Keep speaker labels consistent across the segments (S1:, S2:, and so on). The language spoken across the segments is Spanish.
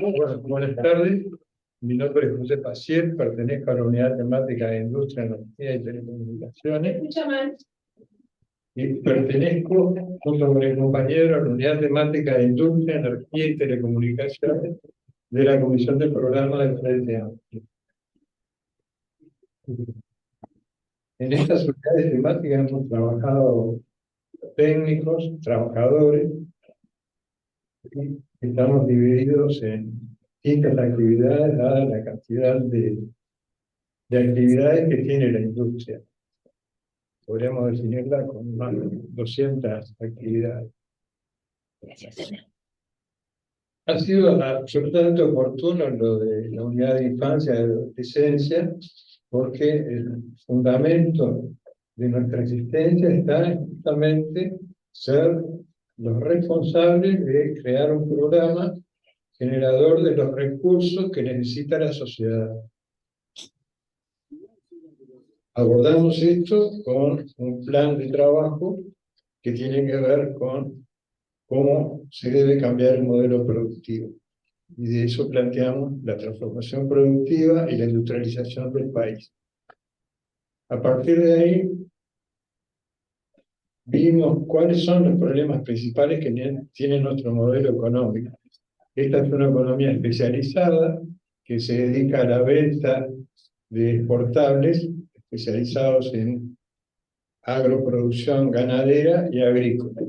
S1: Bueno, buenas tardes. Mi nombre es José Pacier, pertenezco a la Unidad Temática de Industria, Energía y Telecomunicaciones. Y pertenezco, junto con el compañero, a la Unidad Temática de Industria, Energía y Telecomunicaciones de la Comisión del Programa del Frente Amplio. En estas unidades temáticas hemos trabajado técnicos, trabajadores, y estamos divididos en distintas actividades, dada la cantidad de actividades que tiene la industria. Podríamos definirla con más de 200 actividades. Ha sido absolutamente oportuno lo de la unidad de infancia y adolescencia, porque el fundamento de nuestra existencia está justamente ser los responsables de crear un programa generador de los recursos que necesita la sociedad. Abordamos esto con un plan de trabajo que tiene que ver con cómo se debe cambiar el modelo productivo. Y de eso planteamos la transformación productiva y la industrialización del país. A partir de ahí, vimos cuáles son los problemas principales que tiene nuestro modelo económico. Esta es una economía especializada que se dedica a la venta de exportables especializados en agroproducción ganadera y agrícola.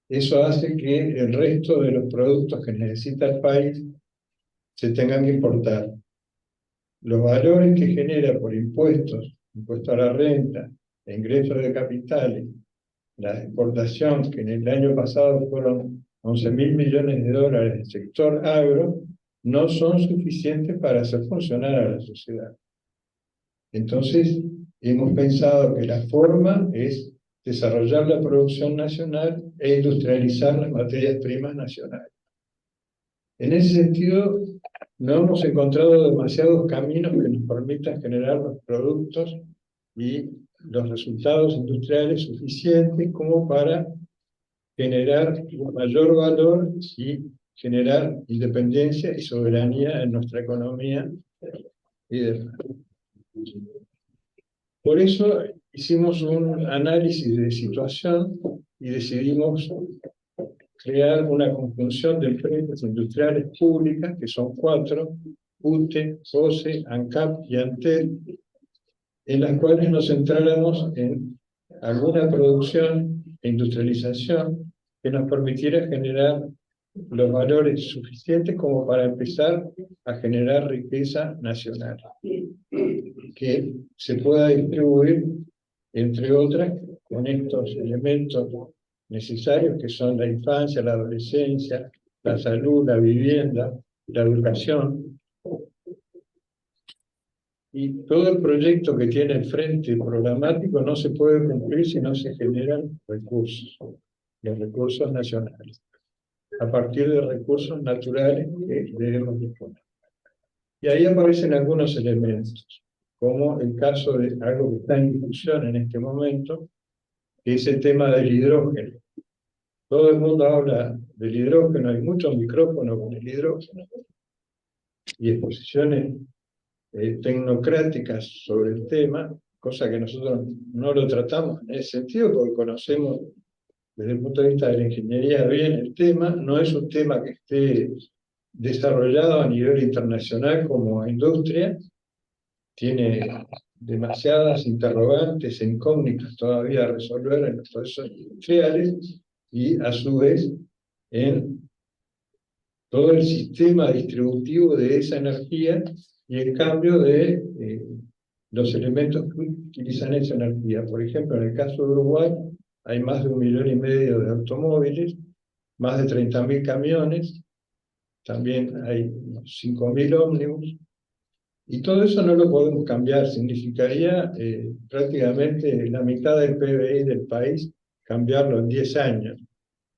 S1: Eso hace que el resto de los productos que necesita el país se tengan que importar. Los valores que genera por impuestos, impuesto a la renta, ingresos de capitales, la exportación, que en el año pasado fueron 11.000 millones de dólares del sector agro, no son suficientes para hacer funcionar a la sociedad. Entonces, hemos pensado que la forma es desarrollar la producción nacional e industrializar las materias primas nacionales. En ese sentido, no hemos encontrado demasiados caminos que nos permitan generar los productos y los resultados industriales suficientes como para generar un mayor valor y generar independencia y soberanía en nuestra economía y demás. Por eso hicimos un análisis de situación y decidimos crear una conjunción de empresas industriales públicas, que son 4, UTE, OCE, ANCAP y ANTEL, en las cuales nos centráramos en alguna producción e industrialización que nos permitiera generar los valores suficientes como para empezar a generar riqueza nacional, que se pueda distribuir, entre otras, con estos elementos necesarios que son la infancia, la adolescencia, la salud, la vivienda, la educación. Y todo el proyecto que tiene el frente programático no se puede cumplir si no se generan recursos, los recursos nacionales, a partir de recursos naturales que debemos disponer. Y ahí aparecen algunos elementos, como el caso de algo que está en discusión en este momento, que es el tema del hidrógeno. Todo el mundo habla del hidrógeno, hay muchos micrófonos con el hidrógeno y exposiciones tecnocráticas sobre el tema, cosa que nosotros no lo tratamos en ese sentido, porque conocemos desde el punto de vista de la ingeniería bien el tema, no es un tema que esté desarrollado a nivel internacional como industria, tiene demasiadas interrogantes e incógnitas todavía a resolver en los procesos industriales y a su vez en todo el sistema distributivo de esa energía y el cambio de los elementos que utilizan esa energía. Por ejemplo, en el caso de Uruguay hay más de 1,5 millones de automóviles, más de 30.000 camiones, también hay 5.000 ómnibus, y todo eso no lo podemos cambiar, significaría prácticamente la mitad del PBI del país cambiarlo en 10 años,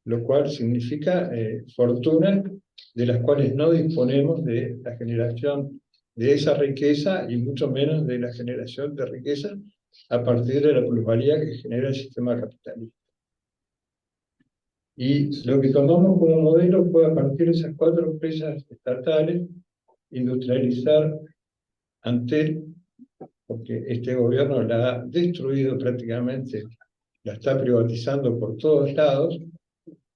S1: lo cual significa fortunas de las cuales no disponemos de la generación de esa riqueza y mucho menos de la generación de riqueza a partir de la plusvalía que genera el sistema capitalista. Y lo que tomamos como modelo fue, a partir de esas 4 empresas estatales, industrializar Antel, porque este gobierno la ha destruido prácticamente, la está privatizando por todos lados,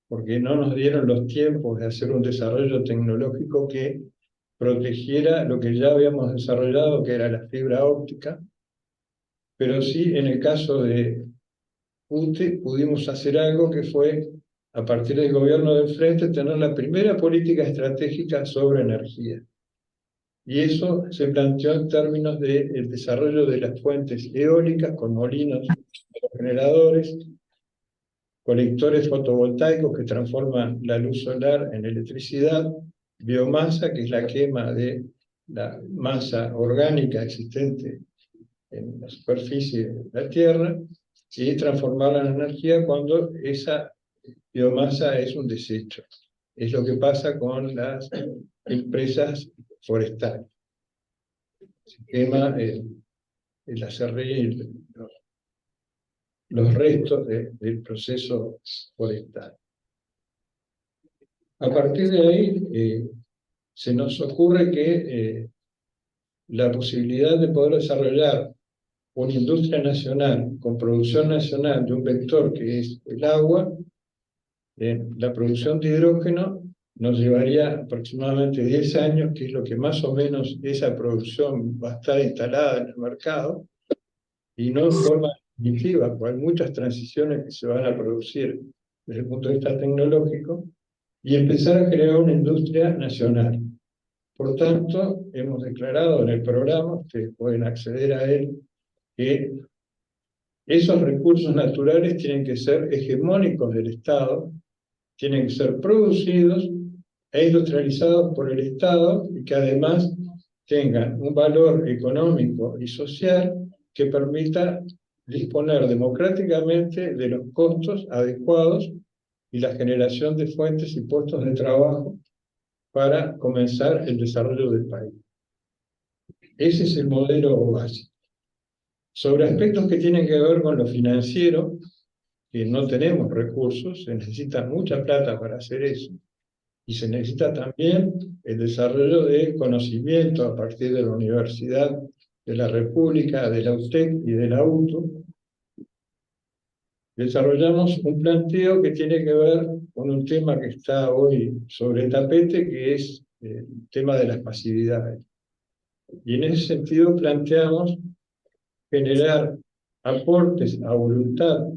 S1: porque no nos dieron los tiempos de hacer un desarrollo tecnológico que protegiera lo que ya habíamos desarrollado, que era la fibra óptica, pero sí en el caso de UTE pudimos hacer algo que fue, a partir del gobierno de enfrente, tener la primera política estratégica sobre energía. Y eso se planteó en términos del desarrollo de las fuentes eólicas con molinos generadores, colectores fotovoltaicos que transforman la luz solar en electricidad, biomasa, que es la quema de la masa orgánica existente en la superficie de la Tierra, y transformarla en energía cuando esa biomasa es un desecho. Es lo que pasa con las empresas forestales. Se quema el acerrín, los restos del proceso forestal. A partir de ahí, se nos ocurre que la posibilidad de poder desarrollar una industria nacional con producción nacional de un vector que es el agua, la producción de hidrógeno nos llevaría aproximadamente 10 años, que es lo que más o menos esa producción va a estar instalada en el mercado, y no en forma definitiva, porque hay muchas transiciones que se van a producir desde el punto de vista tecnológico, y empezar a crear una industria nacional. Por tanto, hemos declarado en el programa, ustedes pueden acceder a él, que esos recursos naturales tienen que ser hegemónicos del Estado, tienen que ser producidos e industrializados por el Estado, y que además tengan un valor económico y social que permita disponer democráticamente de los costos adecuados y la generación de fuentes y puestos de trabajo para comenzar el desarrollo del país. Ese es el modelo básico. Sobre aspectos que tienen que ver con lo financiero, que no tenemos recursos, se necesita mucha plata para hacer eso, y se necesita también el desarrollo de conocimiento a partir de la Universidad de la República, de la UTEC y de la UTU. Desarrollamos un planteo que tiene que ver con un tema que está hoy sobre el tapete, que es el tema de las pasividades. Y en ese sentido planteamos generar aportes a voluntad,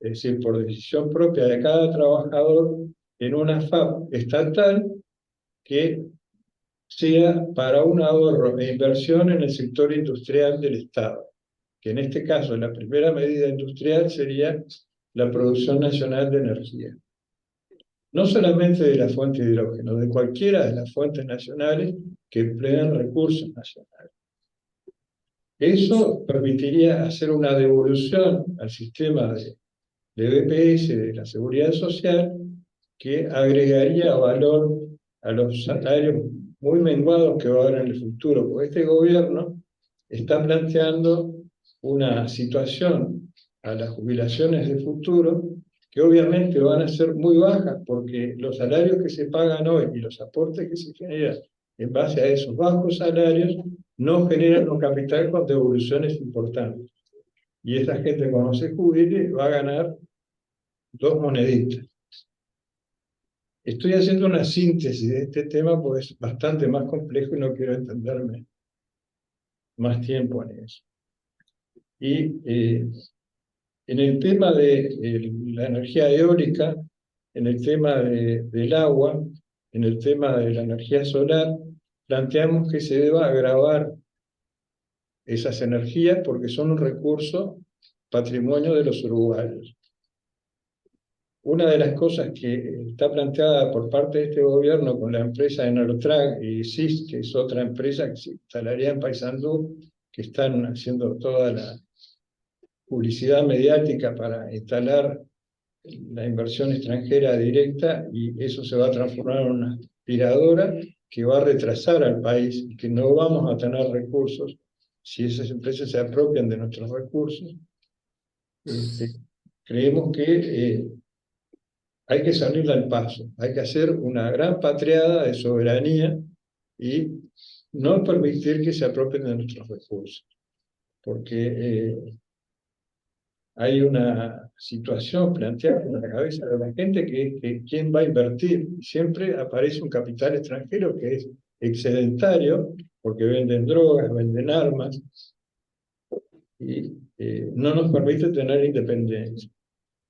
S1: es decir, por decisión propia de cada trabajador, en una FAP estatal que sea para un ahorro e inversión en el sector industrial del Estado, que en este caso la primera medida industrial sería la producción nacional de energía. No solamente de la fuente de hidrógeno, de cualquiera de las fuentes nacionales que empleen recursos nacionales. Eso permitiría hacer una devolución al sistema de BPS, de la Seguridad Social, que agregaría valor a los salarios muy menguados que va a haber en el futuro, porque este gobierno está planteando una situación a las jubilaciones del futuro que obviamente van a ser muy bajas, porque los salarios que se pagan hoy y los aportes que se generan en base a esos bajos salarios no generan un capital con devoluciones importantes. Y esa gente, cuando se jubile, va a ganar 2 moneditas. Estoy haciendo una síntesis de este tema porque es bastante más complejo y no quiero extenderme más tiempo en eso. Y en el tema de la energía eólica, en el tema del agua, en el tema de la energía solar, planteamos que se deba gravar esas energías porque son un recurso patrimonio de los uruguayos. Una de las cosas que está planteada por parte de este gobierno con la empresa Enertrag y SIS, que es otra empresa que se instalaría en Paysandú, que están haciendo toda la publicidad mediática para instalar la inversión extranjera directa, y eso se va a transformar en una aspiradora que va a retrasar al país y que no vamos a tener recursos si esas empresas se apropian de nuestros recursos. Creemos que hay que salirle al paso, hay que hacer una gran patriada de soberanía y no permitir que se apropien de nuestros recursos, porque hay una situación planteada en la cabeza de la gente que es que quién va a invertir. Siempre aparece un capital extranjero que es excedentario, porque venden drogas, venden armas, y no nos permite tener independencia.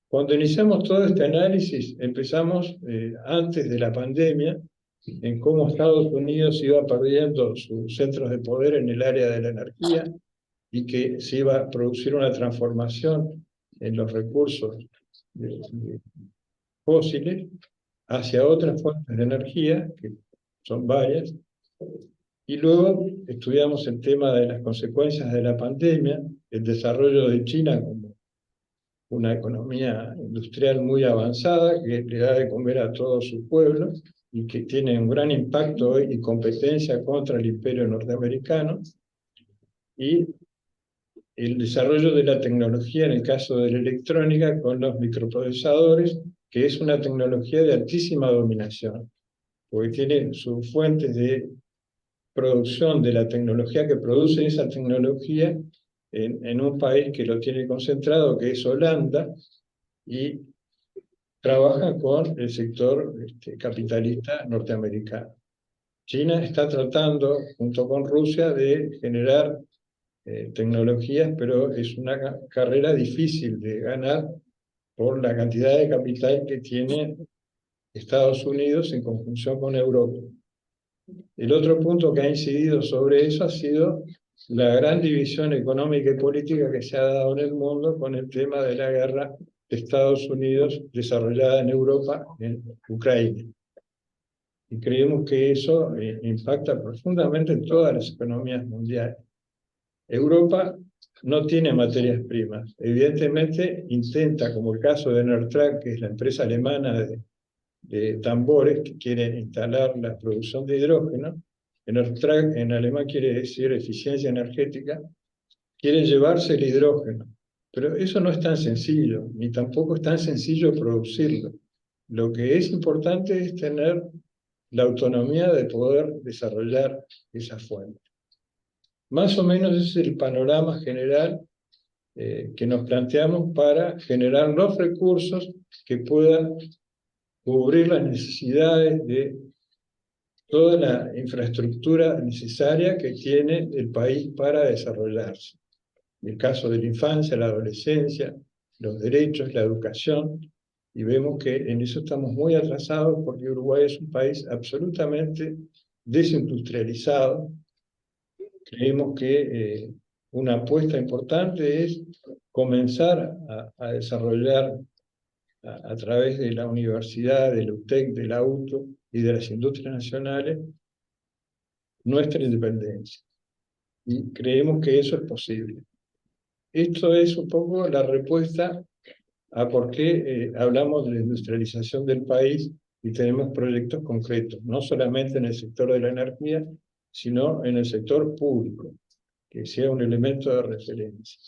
S1: Cuando iniciamos todo este análisis, empezamos antes de la pandemia, en cómo Estados Unidos iba perdiendo sus centros de poder en el área de la energía y que se iba a producir una transformación en los recursos fósiles hacia otras fuentes de energía, que son varias, y luego estudiamos el tema de las consecuencias de la pandemia, el desarrollo de China como una economía industrial muy avanzada que le da de comer a todo su pueblo y que tiene un gran impacto hoy y competencia contra el imperio norteamericano, y el desarrollo de la tecnología en el caso de la electrónica con los microprocesadores, que es una tecnología de altísima dominación, porque tiene sus fuentes de producción de la tecnología que produce esa tecnología en un país que lo tiene concentrado, que es Holanda, y trabaja con el sector capitalista norteamericano. China está tratando, junto con Rusia, de generar tecnologías, pero es una carrera difícil de ganar por la cantidad de capital que tiene Estados Unidos en conjunción con Europa. El otro punto que ha incidido sobre eso ha sido la gran división económica y política que se ha dado en el mundo con el tema de la guerra de Estados Unidos desarrollada en Europa, en Ucrania. Y creemos que eso impacta profundamente en todas las economías mundiales. Europa no tiene materias primas. Evidentemente intenta, como el caso de Enertrac, que es la empresa alemana de tambores que quiere instalar la producción de hidrógeno. Enertrac en alemán quiere decir eficiencia energética. Quieren llevarse el hidrógeno. Pero eso no es tan sencillo, ni tampoco es tan sencillo producirlo. Lo que es importante es tener la autonomía de poder desarrollar esa fuente. Más o menos ese es el panorama general que nos planteamos para generar los recursos que puedan cubrir las necesidades de toda la infraestructura necesaria que tiene el país para desarrollarse. En el caso de la infancia, la adolescencia, los derechos, la educación, y vemos que en eso estamos muy atrasados porque Uruguay es un país absolutamente desindustrializado. Creemos que una apuesta importante es comenzar a desarrollar a través de la universidad, del UTEC, del AUTO y de las industrias nacionales nuestra independencia. Y creemos que eso es posible. Esto es un poco la respuesta a por qué hablamos de la industrialización del país y tenemos proyectos concretos, no solamente en el sector de la energía, sino en el sector público, que sea un elemento de referencia.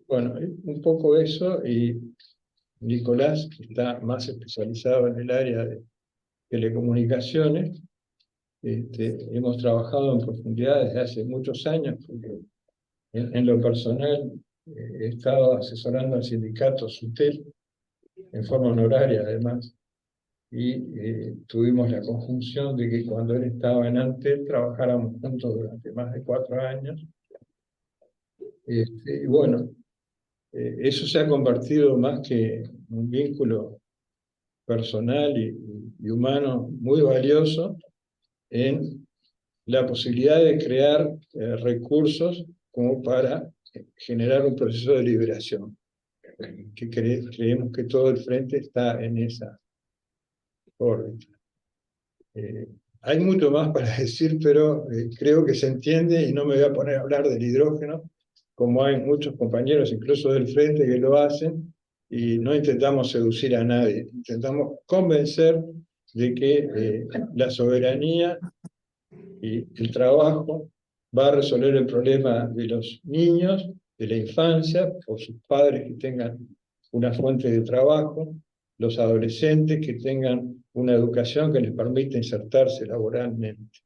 S1: Bueno, un poco eso, y Nicolás, que está más especializado en el área de telecomunicaciones, hemos trabajado en profundidad desde hace muchos años, porque en lo personal he estado asesorando al sindicato SUTEL en forma honoraria además, y tuvimos la conjunción de que cuando él estaba en Antel trabajáramos juntos durante más de 4 años. Y bueno, eso se ha convertido más que un vínculo personal y humano muy valioso en la posibilidad de crear recursos como para generar un proceso de liberación, que creemos que todo el frente está en esa órbita. Hay mucho más para decir, pero creo que se entiende y no me voy a poner a hablar del hidrógeno, como hay muchos compañeros, incluso del frente, que lo hacen, y no intentamos seducir a nadie, intentamos convencer de que la soberanía y el trabajo va a resolver el problema de los niños, de la infancia, por sus padres que tengan una fuente de trabajo, los adolescentes que tengan una educación que les permita insertarse laboralmente.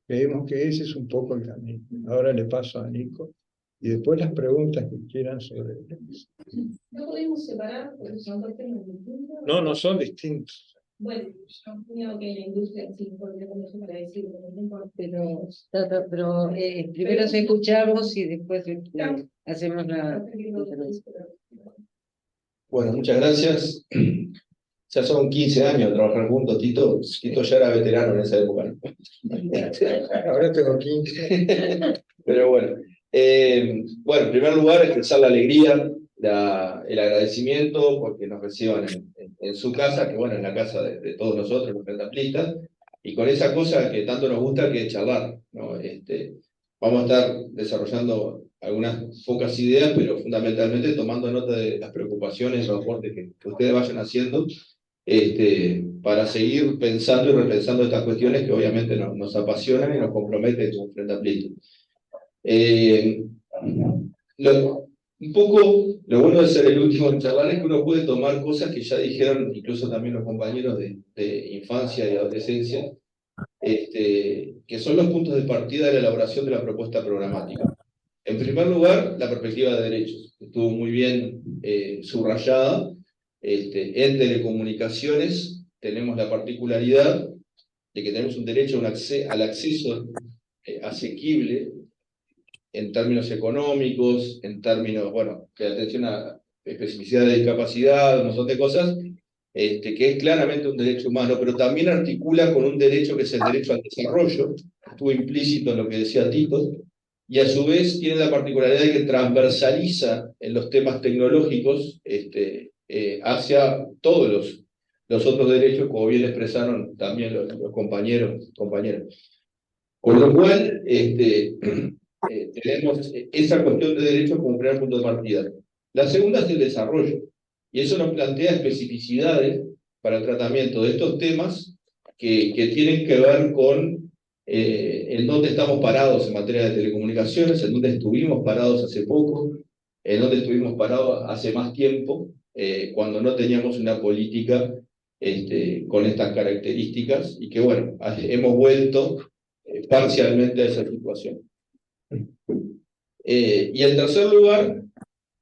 S1: Creemos que ese es un poco el camino. Ahora le paso a Nico. Y después las preguntas que quieran sobre eso.
S2: ¿No podemos separar porque son dos temas distintos?
S1: No, no son distintos.
S2: Bueno, yo creo que la industria sí podría poner eso para decir,
S3: Pero primero se escuchamos y después hacemos la...
S4: Bueno, muchas gracias. Ya son 15 años de trabajar juntos, Tito. Tito ya era veterano en esa época, ¿no?
S1: Ahora tengo 15.
S4: Pero bueno. Bueno, en primer lugar, expresar la alegría, el agradecimiento porque nos reciban en su casa, que bueno, en la casa de todos nosotros, los pentaplistas, y con esa cosa que tanto nos gusta que es charlar, ¿no? Vamos a estar desarrollando algunas pocas ideas, pero fundamentalmente tomando nota de las preocupaciones, los aportes que ustedes vayan haciendo, para seguir pensando y repensando estas cuestiones que obviamente nos apasionan y nos comprometen como pentaplistas. Un poco lo bueno de ser el último en charlar es que uno puede tomar cosas que ya dijeron incluso también los compañeros de infancia y adolescencia, que son los puntos de partida de la elaboración de la propuesta programática. En primer lugar, la perspectiva de derechos, estuvo muy bien subrayada. En telecomunicaciones tenemos la particularidad de que tenemos un derecho al acceso asequible en términos económicos, en términos, bueno, de atención a especificidad de discapacidad, un montón de cosas, que es claramente un derecho humano, pero también articula con un derecho que es el derecho al desarrollo, estuvo implícito en lo que decía Tito, y a su vez tiene la particularidad de que transversaliza en los temas tecnológicos hacia todos los otros derechos, como bien expresaron también los compañeros. Con lo cual, tenemos esa cuestión de derechos como primer punto de partida. La segunda es el desarrollo, y eso nos plantea especificidades para el tratamiento de estos temas que tienen que ver con en dónde estamos parados en materia de telecomunicaciones, en dónde estuvimos parados hace poco, en dónde estuvimos parados hace más tiempo, cuando no teníamos una política con estas características, y que bueno, hemos vuelto parcialmente a esa situación. Y en tercer lugar,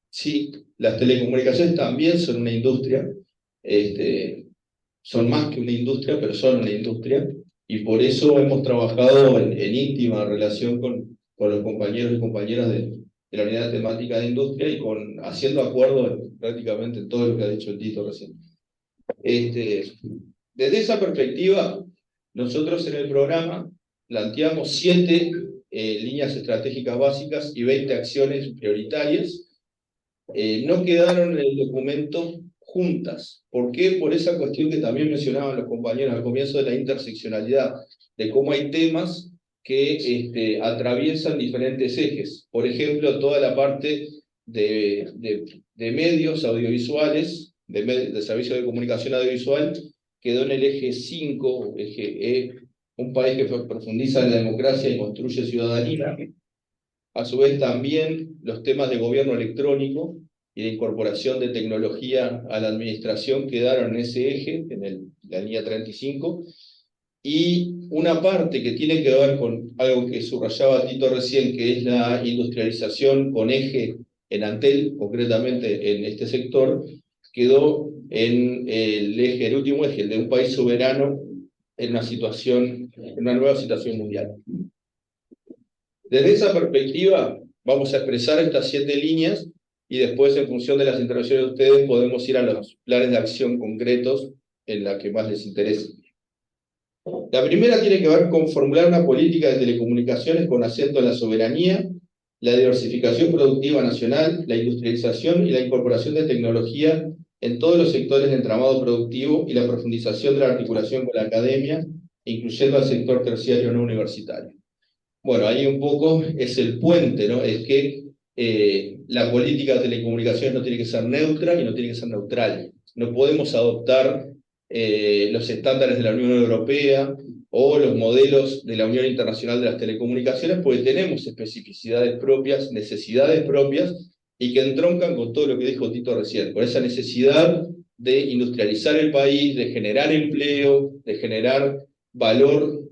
S4: sí, las telecomunicaciones también son una industria, son más que una industria, pero son una industria, y por eso hemos trabajado en íntima relación con los compañeros y compañeras de la unidad temática de industria y haciendo acuerdo en prácticamente todo lo que ha dicho Tito recién. Desde esa perspectiva, nosotros en el programa planteamos 7 líneas estratégicas básicas y 20 acciones prioritarias. No quedaron en el documento juntas. ¿Por qué? Por esa cuestión que también mencionaban los compañeros al comienzo de la interseccionalidad, de cómo hay temas que atraviesan diferentes ejes. Por ejemplo, toda la parte de medios audiovisuales, de servicio de comunicación audiovisual, quedó en el eje 5, eje E, un país que profundiza en la democracia y construye ciudadanía. A su vez también los temas de gobierno electrónico y de incorporación de tecnología a la administración quedaron en ese eje, en la línea 35, y una parte que tiene que ver con algo que subrayaba Tito recién, que es la industrialización con eje en Antel, concretamente en este sector, quedó en el último eje, el de un país soberano en una nueva situación mundial. Desde esa perspectiva, vamos a expresar estas 7 líneas y después, en función de las intervenciones de ustedes, podemos ir a los planes de acción concretos en la que más les interese. La primera tiene que ver con formular una política de telecomunicaciones con acento en la soberanía, la diversificación productiva nacional, la industrialización y la incorporación de tecnología en todos los sectores del entramado productivo y la profundización de la articulación con la academia, incluyendo al sector terciario no universitario. Bueno, ahí un poco es el puente, ¿no? Es que la política de telecomunicaciones no tiene que ser neutra y no tiene que ser neutral. No podemos adoptar los estándares de la Unión Europea o los modelos de la Unión Internacional de las Telecomunicaciones porque tenemos especificidades propias, necesidades propias, y que entroncan con todo lo que dijo Tito recién, con esa necesidad de industrializar el país, de generar empleo, de generar valor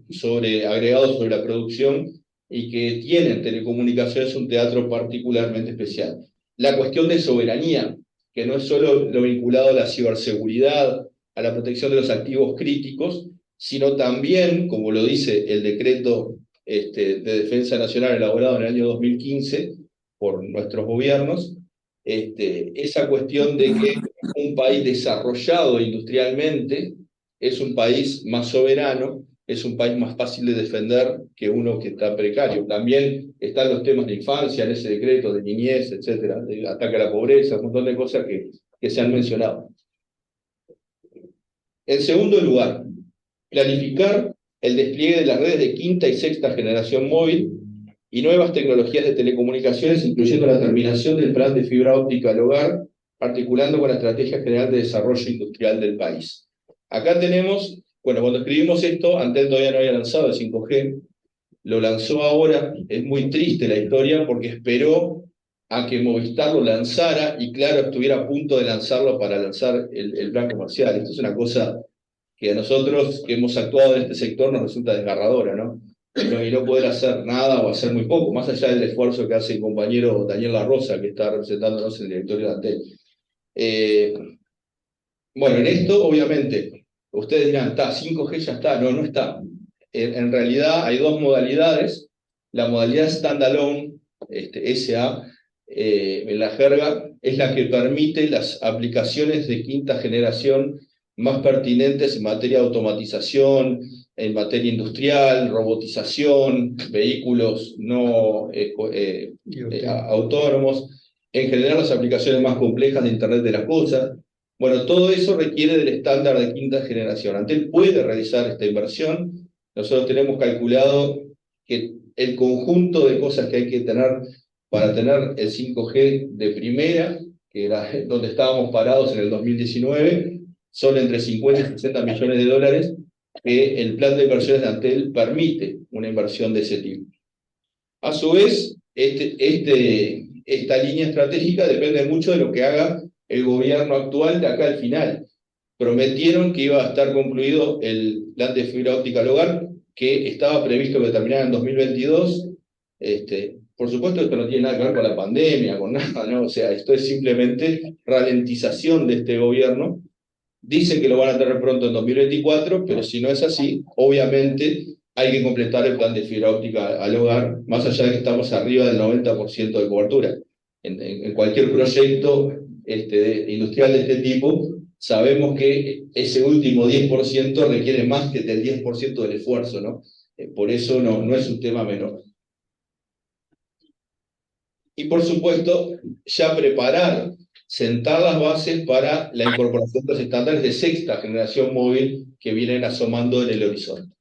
S4: agregado sobre la producción, y que tienen telecomunicaciones un teatro particularmente especial. La cuestión de soberanía, que no es solo lo vinculado a la ciberseguridad, a la protección de los activos críticos, sino también, como lo dice el decreto de defensa nacional elaborado en el año 2015 por nuestros gobiernos, esa cuestión de que un país desarrollado industrialmente es un país más soberano, es un país más fácil de defender que uno que está precario. También están los temas de infancia en ese decreto, de niñez, etcétera, de ataque a la pobreza, un montón de cosas que se han mencionado. En segundo lugar, planificar el despliegue de las redes de quinta y sexta generación móvil y nuevas tecnologías de telecomunicaciones, incluyendo la terminación del plan de fibra óptica al hogar, articulando con la Estrategia General de Desarrollo Industrial del país. Acá tenemos, bueno, cuando escribimos esto, Antel todavía no había lanzado el 5G, lo lanzó ahora, es muy triste la historia porque esperó a que Movistar lo lanzara y claro, estuviera a punto de lanzarlo para lanzar el plan comercial. Esto es una cosa que a nosotros que hemos actuado en este sector nos resulta desgarradora, ¿no? Y no poder hacer nada o hacer muy poco, más allá del esfuerzo que hace el compañero Daniel La Rosa, que está representándonos en el directorio de Antel. Bueno, en esto, obviamente, ustedes dirán, está, 5G ya está. No, no está. En realidad hay dos modalidades. La modalidad standalone, SA, en la jerga, es la que permite las aplicaciones de quinta generación más pertinentes en materia de automatización, en materia industrial, robotización, vehículos no autónomos, en general las aplicaciones más complejas de Internet de las cosas. Bueno, todo eso requiere del estándar de quinta generación. Antel puede realizar esta inversión. Nosotros tenemos calculado que el conjunto de cosas que hay que tener para tener el 5G de primera, que era donde estábamos parados en el 2019, son entre 50 y 60 millones de dólares, que el plan de inversiones de Antel permite una inversión de ese tipo. A su vez, esta línea estratégica depende mucho de lo que haga el gobierno actual de acá al final. Prometieron que iba a estar concluido el plan de fibra óptica al hogar, que estaba previsto que terminara en 2022. Por supuesto, esto no tiene nada que ver con la pandemia, con nada, ¿no? O sea, esto es simplemente ralentización de este gobierno. Dicen que lo van a tener pronto en 2024, pero si no es así, obviamente hay que completar el plan de fibra óptica al hogar, más allá de que estamos arriba del 90% de cobertura. En cualquier proyecto industrial de este tipo, sabemos que ese último 10% requiere más que del 10% del esfuerzo, ¿no? Por eso no es un tema menor. Y por supuesto, ya preparar, sentar las bases para la incorporación de los estándares de sexta generación móvil que vienen asomando en el horizonte.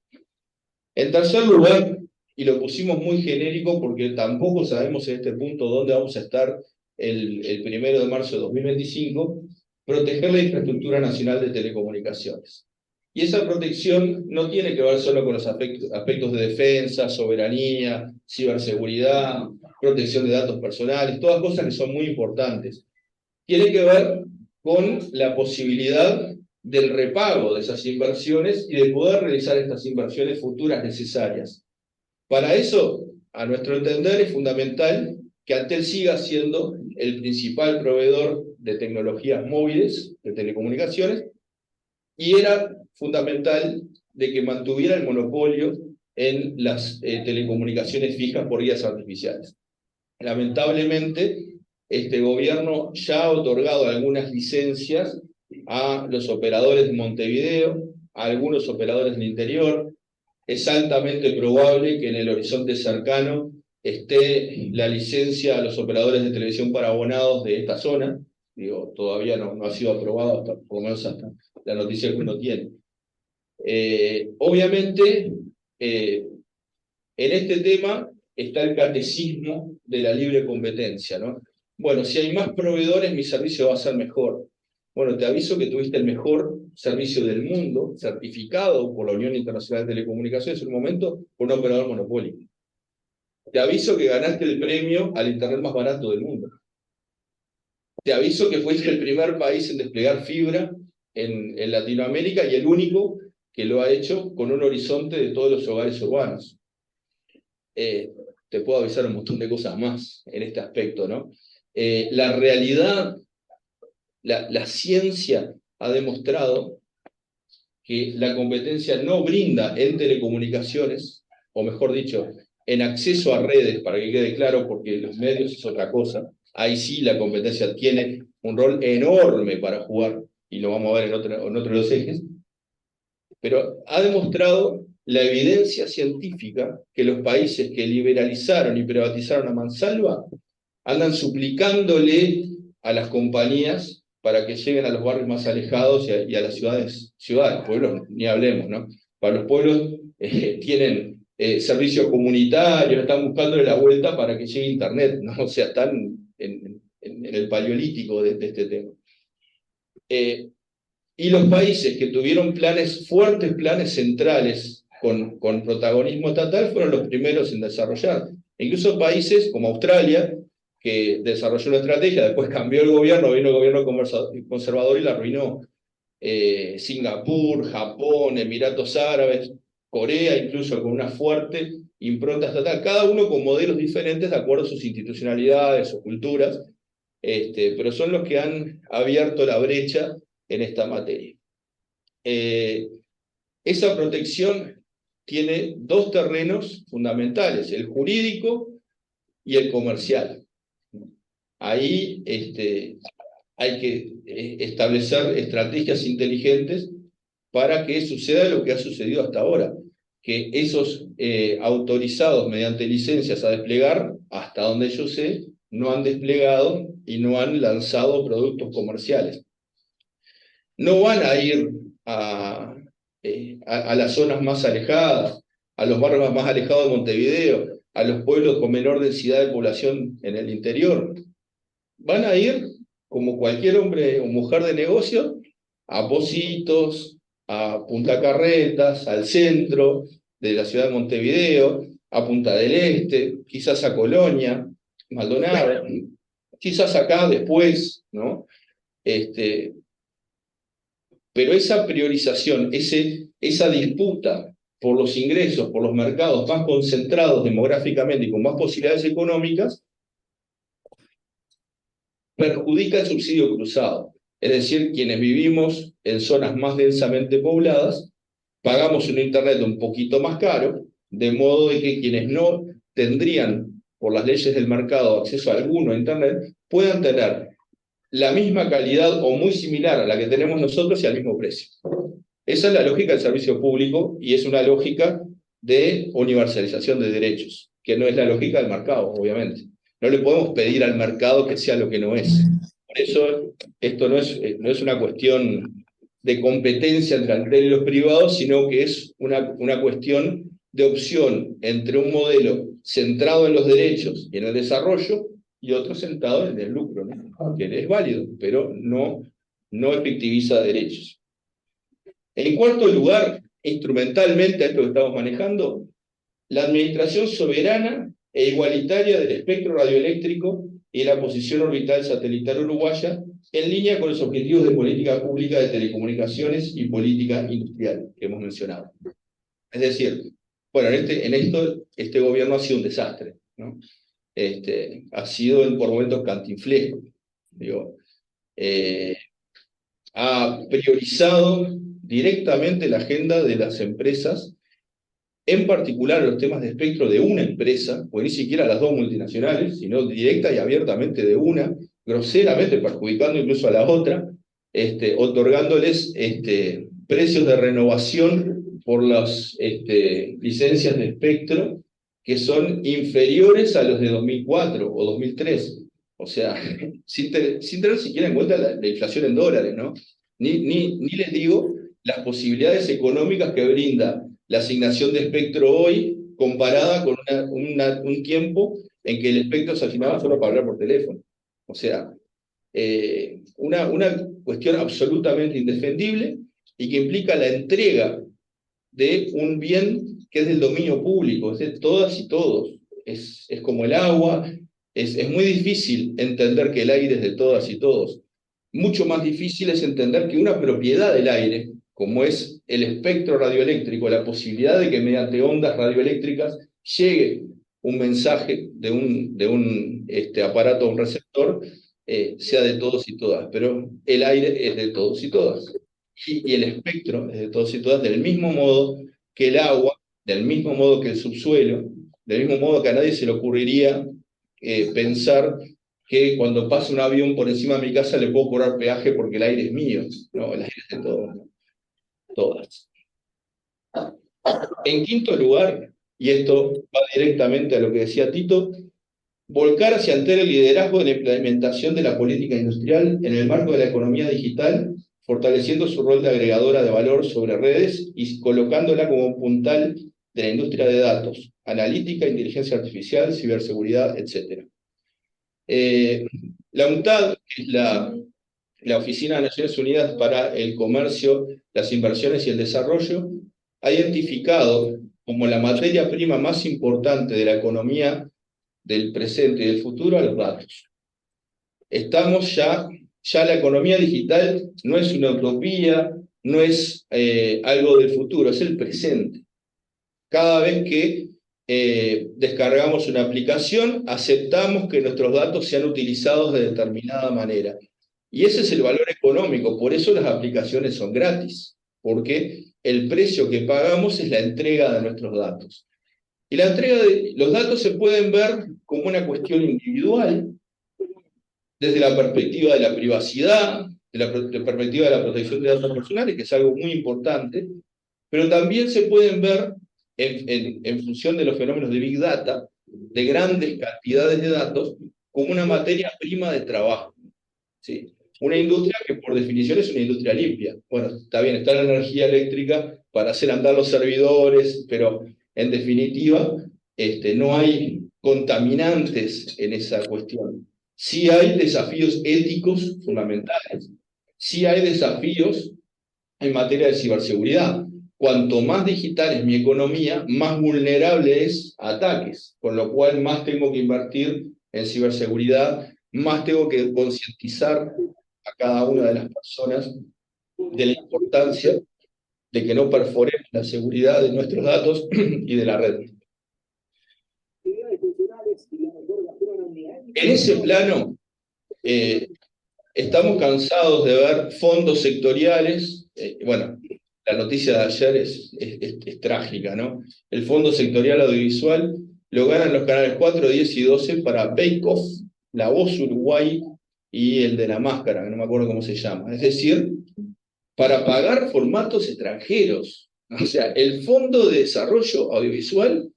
S4: En tercer lugar, y lo pusimos muy genérico porque tampoco sabemos en este punto dónde vamos a estar el 1 de marzo de 2025, proteger la infraestructura nacional de telecomunicaciones. Y esa protección no tiene que ver solo con los aspectos de defensa, soberanía, ciberseguridad, protección de datos personales, todas cosas que son muy importantes. Tiene que ver con la posibilidad del repago de esas inversiones y de poder realizar estas inversiones futuras necesarias. Para eso, a nuestro entender, es fundamental que Antel siga siendo el principal proveedor de tecnologías móviles, de telecomunicaciones, y era fundamental de que mantuviera el monopolio en las telecomunicaciones fijas por vías artificiales. Lamentablemente, este gobierno ya ha otorgado algunas licencias a los operadores de Montevideo, a algunos operadores del interior. Es altamente probable que en el horizonte cercano esté la licencia a los operadores de televisión para abonados de esta zona. Digo, todavía no ha sido aprobado, hasta, por lo menos hasta la noticia que uno tiene. Obviamente, en este tema está el catecismo de la libre competencia, ¿no? Bueno, si hay más proveedores, mi servicio va a ser mejor. Bueno, te aviso que tuviste el mejor servicio del mundo, certificado por la Unión Internacional de Telecomunicaciones en un momento, por un operador monopólico. Te aviso que ganaste el premio al Internet más barato del mundo. Te aviso que fuiste el primer país en desplegar fibra en Latinoamérica y el único que lo ha hecho con un horizonte de todos los hogares urbanos. Te puedo avisar un montón de cosas más en este aspecto, ¿no? La realidad, la ciencia ha demostrado que la competencia no brinda en telecomunicaciones, o mejor dicho, en acceso a redes, para que quede claro, porque los medios es otra cosa. Ahí sí la competencia tiene un rol enorme para jugar, y lo vamos a ver en otro de los ejes, pero ha demostrado la evidencia científica que los países que liberalizaron y privatizaron a mansalva andan suplicándole a las compañías para que lleguen a los barrios más alejados y a las ciudades, pueblos, ni hablemos, ¿no? Para los pueblos tienen servicios comunitarios, están buscándole la vuelta para que llegue Internet, ¿no? O sea, están en el paleolítico de este tema. Y los países que tuvieron fuertes planes centrales con protagonismo estatal fueron los primeros en desarrollar. Incluso países como Australia, que desarrolló una estrategia, después cambió el gobierno, vino el gobierno conservador y la arruinó. Singapur, Japón, Emiratos Árabes, Corea, incluso con una fuerte impronta estatal, cada uno con modelos diferentes de acuerdo a sus institucionalidades o culturas, pero son los que han abierto la brecha en esta materia. Esa protección tiene dos terrenos fundamentales, el jurídico y el comercial. Ahí hay que establecer estrategias inteligentes para que suceda lo que ha sucedido hasta ahora, que esos autorizados mediante licencias a desplegar, hasta donde yo sé, no han desplegado y no han lanzado productos comerciales. No van a ir a las zonas más alejadas, a los barrios más alejados de Montevideo, a los pueblos con menor densidad de población en el interior. Van a ir, como cualquier hombre o mujer de negocio, a Pocitos, a Punta Carretas, al centro de la ciudad de Montevideo, a Punta del Este, quizás a Colonia, Maldonado, quizás acá después, ¿no? Pero esa priorización, esa disputa por los ingresos, por los mercados más concentrados demográficamente y con más posibilidades económicas, perjudica el subsidio cruzado. Es decir, quienes vivimos en zonas más densamente pobladas, pagamos un Internet un poquito más caro, de modo de que quienes no tendrían, por las leyes del mercado, acceso a alguno a Internet, puedan tener la misma calidad o muy similar a la que tenemos nosotros y al mismo precio. Esa es la lógica del servicio público y es una lógica de universalización de derechos, que no es la lógica del mercado, obviamente. No le podemos pedir al mercado que sea lo que no es. Por eso esto no es una cuestión de competencia entre el retail y los privados, sino que es una cuestión de opción entre un modelo centrado en los derechos y en el desarrollo y otro centrado en el lucro, ¿no? Que es válido, pero no efectiviza derechos. En cuarto lugar, instrumentalmente a esto que estamos manejando, la administración soberana e igualitaria del espectro radioeléctrico y la posición orbital satelital uruguaya en línea con los objetivos de política pública de telecomunicaciones y política industrial que hemos mencionado. Es decir, bueno, en esto este gobierno ha sido un desastre, ¿no? Ha sido por momentos cantinflesco. Ha priorizado directamente la agenda de las empresas, en particular los temas de espectro de una empresa, pues ni siquiera las dos multinacionales, sino directa y abiertamente de una, groseramente perjudicando incluso a la otra, otorgándoles precios de renovación por las licencias de espectro que son inferiores a los de 2004 o 2003. O sea, sin tener siquiera en cuenta la inflación en dólares, ¿no? Ni les digo las posibilidades económicas que brinda la asignación de espectro hoy comparada con un tiempo en que el espectro se asignaba solo para hablar por teléfono. O sea, una cuestión absolutamente indefendible y que implica la entrega de un bien que es del dominio público, es de todas y todos. Es como el agua, es muy difícil entender que el aire es de todas y todos. Mucho más difícil es entender que una propiedad del aire, como es el espectro radioeléctrico, la posibilidad de que mediante ondas radioeléctricas llegue un mensaje de un aparato, un receptor, sea de todos y todas. Pero el aire es de todos y todas. Y el espectro es de todos y todas, del mismo modo que el agua, del mismo modo que el subsuelo, del mismo modo que a nadie se le ocurriría pensar que cuando pasa un avión por encima de mi casa le puedo cobrar peaje porque el aire es mío. No, el aire es de todos, todas. En quinto lugar, y esto va directamente a lo que decía Tito, volcar hacia Antel el liderazgo de la implementación de la política industrial en el marco de la economía digital, fortaleciendo su rol de agregadora de valor sobre redes y colocándola como puntal de la industria de datos, analítica, inteligencia artificial, ciberseguridad, etc. La UNTAD, que es la Oficina de Naciones Unidas para el Comercio, las Inversiones y el Desarrollo, ha identificado como la materia prima más importante de la economía del presente y del futuro a los datos. Estamos ya la economía digital no es una utopía, no es algo del futuro, es el presente. Cada vez que descargamos una aplicación, aceptamos que nuestros datos sean utilizados de determinada manera. Y ese es el valor económico, por eso las aplicaciones son gratis, porque el precio que pagamos es la entrega de nuestros datos. Y la entrega de los datos se pueden ver como una cuestión individual, desde la perspectiva de la privacidad, de la perspectiva de la protección de datos personales, que es algo muy importante, pero también se pueden ver en función de los fenómenos de Big Data, de grandes cantidades de datos, como una materia prima de trabajo. ¿Sí? Una industria que por definición es una industria limpia. Bueno, está bien, está la energía eléctrica para hacer andar los servidores, pero en definitiva no hay contaminantes en esa cuestión. Sí hay desafíos éticos fundamentales, sí hay desafíos en materia de ciberseguridad. Cuanto más digital es mi economía, más vulnerable es a ataques, con lo cual más tengo que invertir en ciberseguridad, más tengo que concientizar a cada una de las personas de la importancia de que no perforemos la seguridad de nuestros datos y de la red. En ese plano, estamos cansados de ver fondos sectoriales. Bueno, la noticia de ayer es trágica, ¿no? El Fondo Sectorial Audiovisual lo ganan los canales 4, 10 y 12 para Bake Off, La Voz Uruguay y el de La Máscara, que no me acuerdo cómo se llama. Es decir, para pagar formatos extranjeros. O sea, el Fondo de Desarrollo Audiovisual,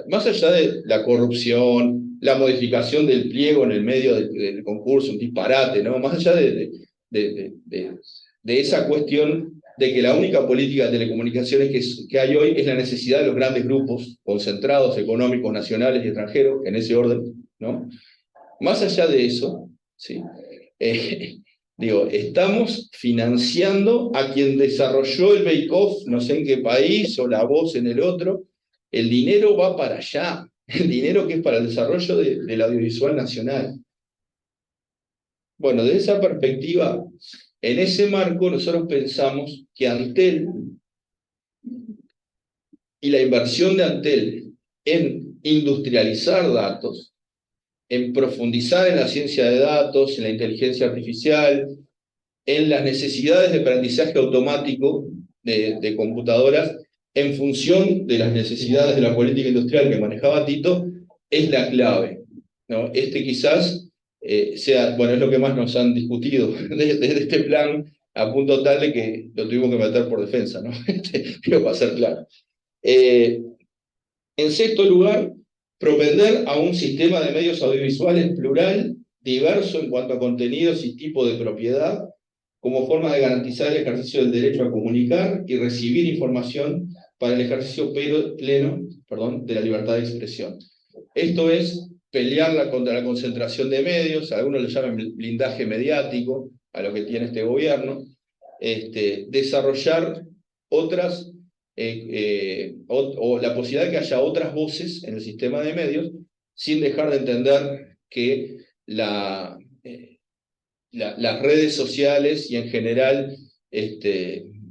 S4: más allá de la corrupción, la modificación del pliego en el medio del concurso, un disparate, ¿no? Más allá de esa cuestión de que la única política de telecomunicaciones que hay hoy es la necesidad de los grandes grupos concentrados, económicos, nacionales y extranjeros, en ese orden, ¿no? Más allá de eso, ¿sí? Digo, estamos financiando a quien desarrolló el Bake Off, no sé en qué país, o La Voz en el otro. El dinero va para allá, el dinero que es para el desarrollo del audiovisual nacional. Bueno, desde esa perspectiva, en ese marco nosotros pensamos que Antel y la inversión de Antel en industrializar datos, en profundizar en la ciencia de datos, en la inteligencia artificial, en las necesidades de aprendizaje automático de computadoras, en función de las necesidades de la política industrial que manejaba Tito, es la clave, ¿no? Quizás sea, bueno, es lo que más nos han discutido desde este plan, a punto tal de que lo tuvimos que meter por defensa, ¿no? Pero para ser claro. En sexto lugar, propender a un sistema de medios audiovisuales plural, diverso en cuanto a contenidos y tipo de propiedad, como forma de garantizar el ejercicio del derecho a comunicar y recibir información para el ejercicio pleno de la libertad de expresión. Esto es pelear contra la concentración de medios, algunos le llaman blindaje mediático a lo que tiene este gobierno, desarrollar otras, o la posibilidad de que haya otras voces en el sistema de medios sin dejar de entender que las redes sociales y en general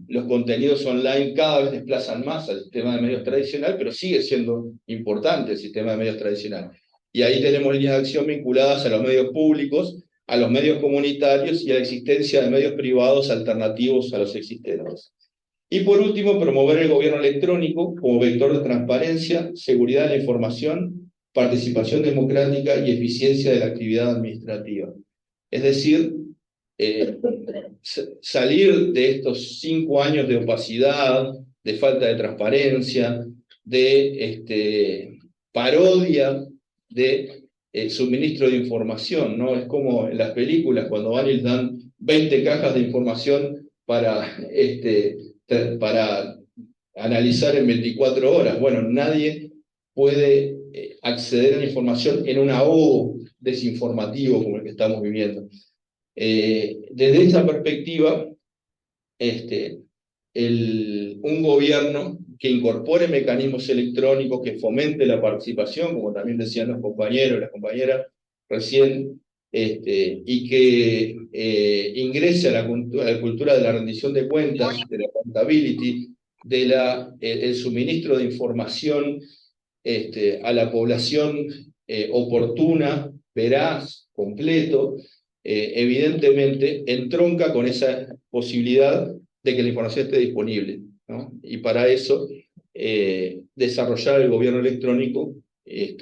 S4: los contenidos online cada vez desplazan más al sistema de medios tradicional, pero sigue siendo importante el sistema de medios tradicional. Y ahí tenemos líneas de acción vinculadas a los medios públicos, a los medios comunitarios y a la existencia de medios privados alternativos a los existentes. Y por último, promover el gobierno electrónico como vector de transparencia, seguridad de la información, participación democrática y eficiencia de la actividad administrativa. Es decir, salir de estos 5 años de opacidad, de falta de transparencia, de parodia de suministro de información, ¿no? Es como en las películas cuando van y les dan 20 cajas de información para analizar en 24 horas. Bueno, nadie puede acceder a la información en un ahogo desinformativo como el que estamos viviendo. Desde esa perspectiva, un gobierno que incorpore mecanismos electrónicos, que fomente la participación, como también decían los compañeros y las compañeras recién, y que ingrese a la cultura de la rendición de cuentas, de la accountability, el suministro de información a la población oportuna, veraz, completo, evidentemente entronca con esa posibilidad de que la información esté disponible, ¿no? Y para eso, desarrollar el gobierno electrónico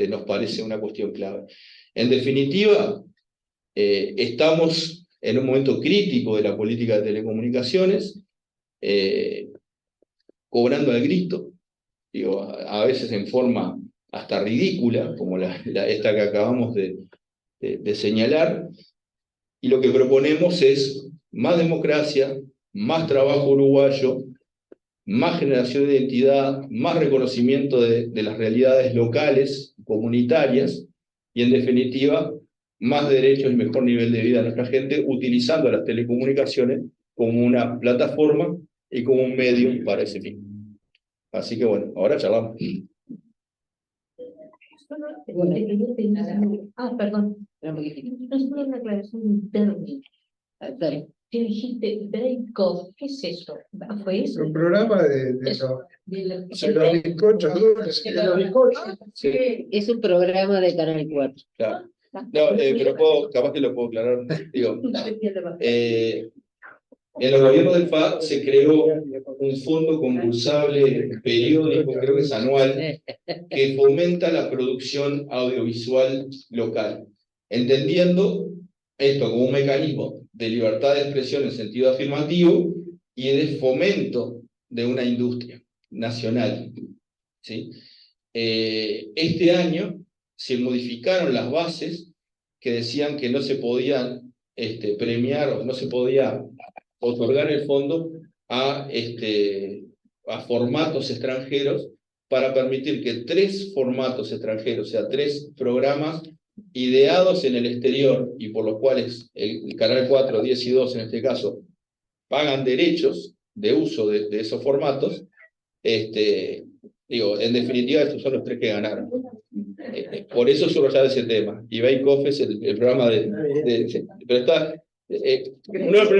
S4: nos parece una cuestión clave. En definitiva, estamos en un momento crítico de la política de telecomunicaciones, cobrando al grito, digo, a veces en forma hasta ridícula, como esta que acabamos de señalar, y lo que proponemos es más democracia, más trabajo uruguayo, más generación de identidad, más reconocimiento de las realidades locales, comunitarias, y en definitiva, más derechos y mejor nivel de vida de nuestra gente, utilizando las telecomunicaciones como una plataforma y como un medio para ese fin. Así que bueno, ahora charlamos.
S2: Perdón. No solo una aclaración interna.
S3: Dale.
S2: ¿Qué dijiste? Bake-off, ¿qué es eso? ¿Fue eso?
S1: Un programa de los bizcochos. De los bizcochos.
S4: Sí,
S3: Es un programa de Canal 4.
S4: claro. No, pero capaz que lo puedo aclarar. Digo, en los gobiernos del FA se creó un fondo concursable periódico, creo que es anual, que fomenta la producción audiovisual local, entendiendo esto como un mecanismo de libertad de expresión en sentido afirmativo y de fomento de una industria nacional, ¿sí? Este año se modificaron las bases que decían que no se podían premiar o no se podía otorgar el fondo a formatos extranjeros para permitir que 3 formatos extranjeros, o sea, 3 programas ideados en el exterior y por los cuales el Canal 4, 10 y 2 en este caso, pagan derechos de uso de esos formatos, digo, en definitiva estos son los 3 que ganaron. Por eso subrayar ese tema. Y Bake Off es el programa pero está... no el